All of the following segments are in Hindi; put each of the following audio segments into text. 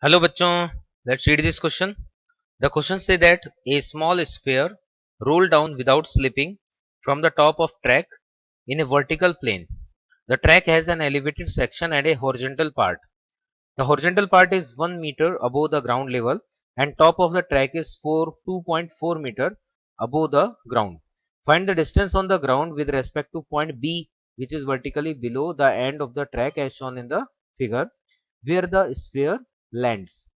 Hello बच्चों, let's read this question. The question say that a small sphere rolled down without slipping from the top of track in a vertical plane. The track has an elevated section and a horizontal part. The horizontal part is 1 meter above the ground level and top of the track is 2.4 meter above the ground. Find the distance on the ground with respect to point B, which is vertically below the end of the track as shown in the figure, where the sphere lands.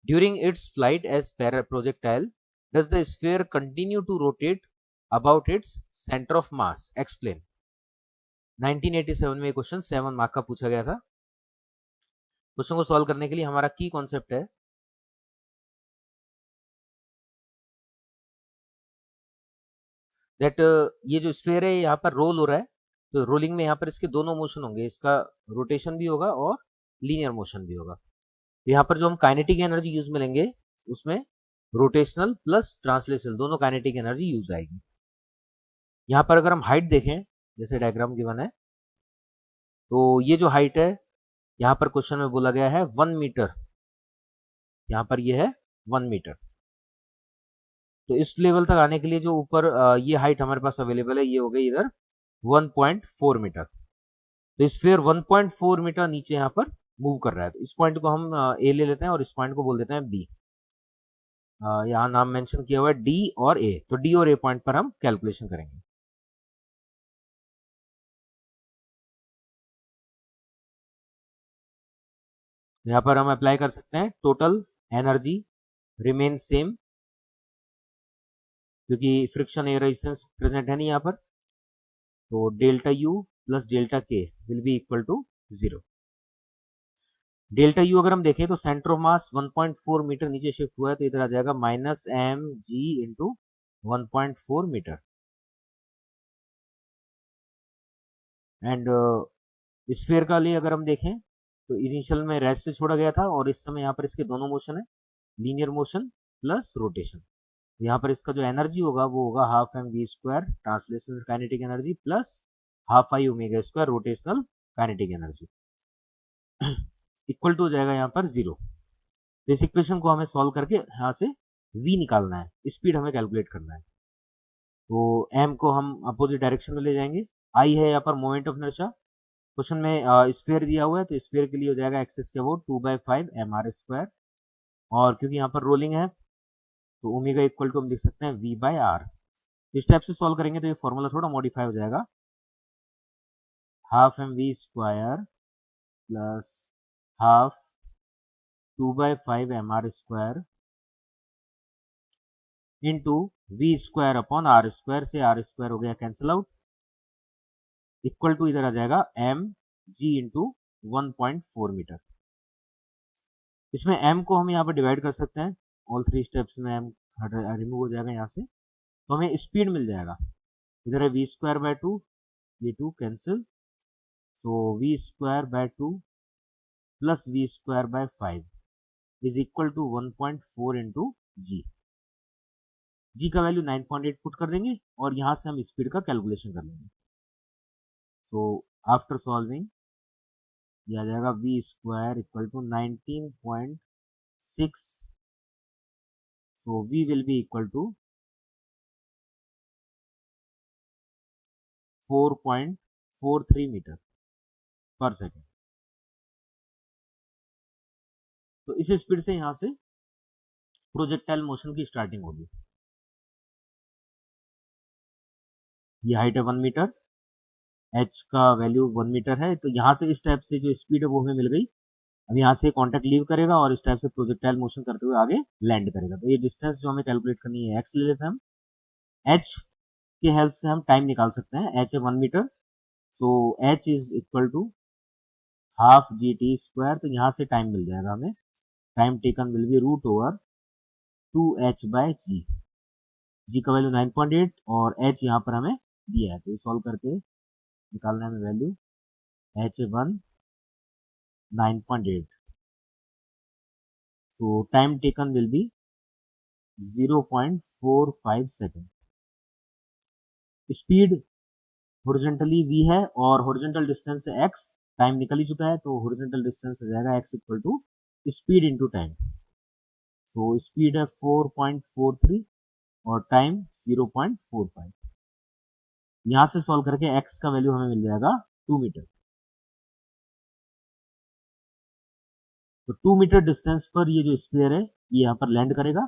During its flight as projectile, does the sphere continue to rotate about its center of mass? Explain. 1987 में क्वेश्चन 7 मार्क का पूछा गया था. क्वेश्चन को सॉल्व करने के लिए हमारा की कॉन्सेप्ट है दैट ये जो स्फीयर है यहाँ पर रोल हो रहा है, तो रोलिंग में यहाँ पर इसके दोनों मोशन होंगे, इसका रोटेशन भी होगा और लीनियर मोशन भी होगा. तो यहाँ पर जो हम काइनेटिक एनर्जी यूज में लेंगे उसमें रोटेशनल प्लस ट्रांसलेशनल दोनों काइनेटिक एनर्जी यूज आएगी. यहाँ पर अगर हम हाइट देखें जैसे डायग्राम गिवन है, तो ये जो हाइट है यहाँ पर क्वेश्चन में बोला गया है 1 मीटर. यहाँ पर ये है 1 मीटर. तो इस लेवल तक आने के लिए जो ऊपर ये हाइट हमारे पास अवेलेबल है, ये हो गई इधर 1.4 मीटर. तो स्फीयर 1.4 मीटर नीचे यहाँ पर मूव कर रहा है. तो इस पॉइंट को हम ए ले लेते हैं और इस पॉइंट को बोल देते हैं बी. यहाँ नाम मेंशन किया हुआ है डी और ए. तो डी और ए पॉइंट पर हम कैलकुलेशन करेंगे. यहाँ पर हम अप्लाई कर सकते हैं टोटल एनर्जी रिमेन सेम, क्योंकि फ्रिक्शन एयर रेजिस्टेंस प्रेजेंट है नहीं यहाँ पर. तो delta U plus delta K will be equal to 0. Delta U अगर हम देखें तो सेंटर ऑफ मास 1.4 मीटर नीचे शिफ्ट हुआ है, तो इधर आ जाएगा minus M G into 1.4 meter. And sphere का लिए अगर हम देखें तो इनिशियल में रेस्ट से छोड़ा गया था और इस समय यहाँ पर इसके दोनों मोशन है, लीनियर मोशन प्लस रोटेशन. यहाँ पर इसका जो एनर्जी होगा वो होगा half M V square translational kinetic energy plus half I omega square rotational kinetic energy equal to हो जाएगा यहाँ पर 0. तो इस इक्वेशन को हमें सॉल्व करके यहाँ से v निकालना है, स्पीड हमें कैलकुलेट करना है. तो m को हम अपोजिट डायरेक्शन में ले जाएंगे. I है यहाँ पर मोमेंट ऑफ इनर्शिया. क्वेश्चन में स्फीयर दिया हुआ है तो स्फीयर के लिए हो जाएगा एक्सेस के अबाउट 2/5 mr स्क्वायर. और क्योंकि यहाँ पर रोलिंग है तो ओमेगा इक्वल टू हम लिख सकते हैं v/r. इस टाइप से सॉल्व करेंगे तो ये फॉर्मूला थोड़ा मॉडिफाई हो जाएगा. Half M V square plus half 2/5 mr square into V square upon R square. से आर स्क्वायर हो गया कैंसिल आउट, इक्वल टू इधर आ जाएगा एम जी इंटू 1.4 मीटर. इसमें m को हम यहाँ पर डिवाइड कर सकते हैं. ऑल थ्री स्टेप्स में m रिमूव हो जाएगा यहाँ से, तो हमें स्पीड मिल जाएगा. इधर है वी स्क्वायर बाय 2, ये 2 cancel, so v square by 2 plus v square by 5 is equal to 1.4 into g. G का वैल्यू 9.8 पुट कर देंगे और यहाँ से हम स्पीड का कैलकुलेशन कर लेंगे. सो आफ्टर सॉल्विंग ये आ जाएगा V square equal to 19.6. So V will be equal to 4.43 meter per second. तो इस स्पीड से यहां से प्रोजेक्टाइल मोशन की स्टार्टिंग होगी. ये हाइट है 1 मीटर, एच का वैल्यू 1 मीटर है. तो यहां से इस टाइप से जो स्पीड है वो हमें मिल गई. अब यहाँ से कॉन्टेक्ट लीव करेगा और इस टाइप से प्रोजेक्टाइल मोशन करते हुए आगे लैंड करेगा. तो ये डिस्टेंस जो हमें कैलकुलेट करनी है एक्स ले लेते हैं हम. एच की हेल्प से हम टाइम निकाल सकते हैं. एच है 1 मीटर, so h is equal to half g t square. तो यहाँ से टाइम मिल जाएगा हमें. Time taken will be root over 2h by g. G का वैल्यू 9.8 और h यहाँ पर हमें दिया है, तो सॉल्व करके निकालना है हमें value. h 1 9.8, so time taken will be 0.45 second. Speed horizontally v है और हॉरिजॉन्टल डिस्टेंस है x. टाइम निकल ही चुका है तो हॉरिजॉन्टल डिस्टेंस हो जाएगा x equal to speed into time. तो स्पीड है 4.43 और टाइम 0.45। यहां से सॉल्व करके x का वैल्यू हमें मिल जाएगा 2 मीटर। तो 2 मीटर डिस्टेंस पर ये जो स्फीयर है ये यहाँ पर लैंड करेगा।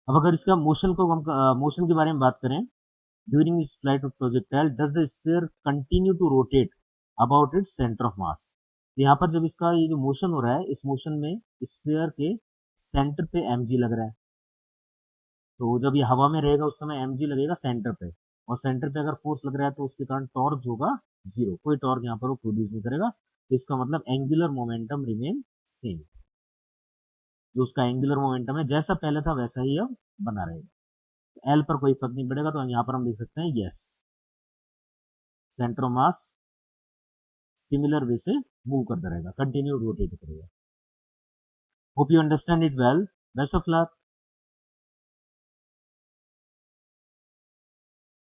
अब अगर इसका मोशन को हम मोशन के बारे में बात करें, during its flight of projectile does the sphere continue to rotate about its center of mass. तो यहाँ पर जब इसका ये जो मोशन हो रहा है, इस मोशन में स्फीयर के सेंटर पे mg लग रहा है। तो जब ये हवा में रहेगा उस समय mg लगेगा सेंटर पे, और सेंटर पे अगर फोर्स लग रहा है तो उसके कारण टॉर्क होगा जीरो, कोई टॉर्क यहाँ पर वो प्रोड्यूस नहीं करेगा। तो इसका मतलब एंगुलर मोमेंटम रिमेन सेम। जो उसका एंगुलर मोमेंटम है जैसा पहले था वैसा ही अब बना रहेगा। एल पर कोई फर्क नहीं पड़ेगा, तो यहाँ पर हम लिख सकते हैं yes, centre of mass similar way से मूव करता रहेगा, कंटिन्यू रोटेट करेगा। Hope you understand it well. Best of luck.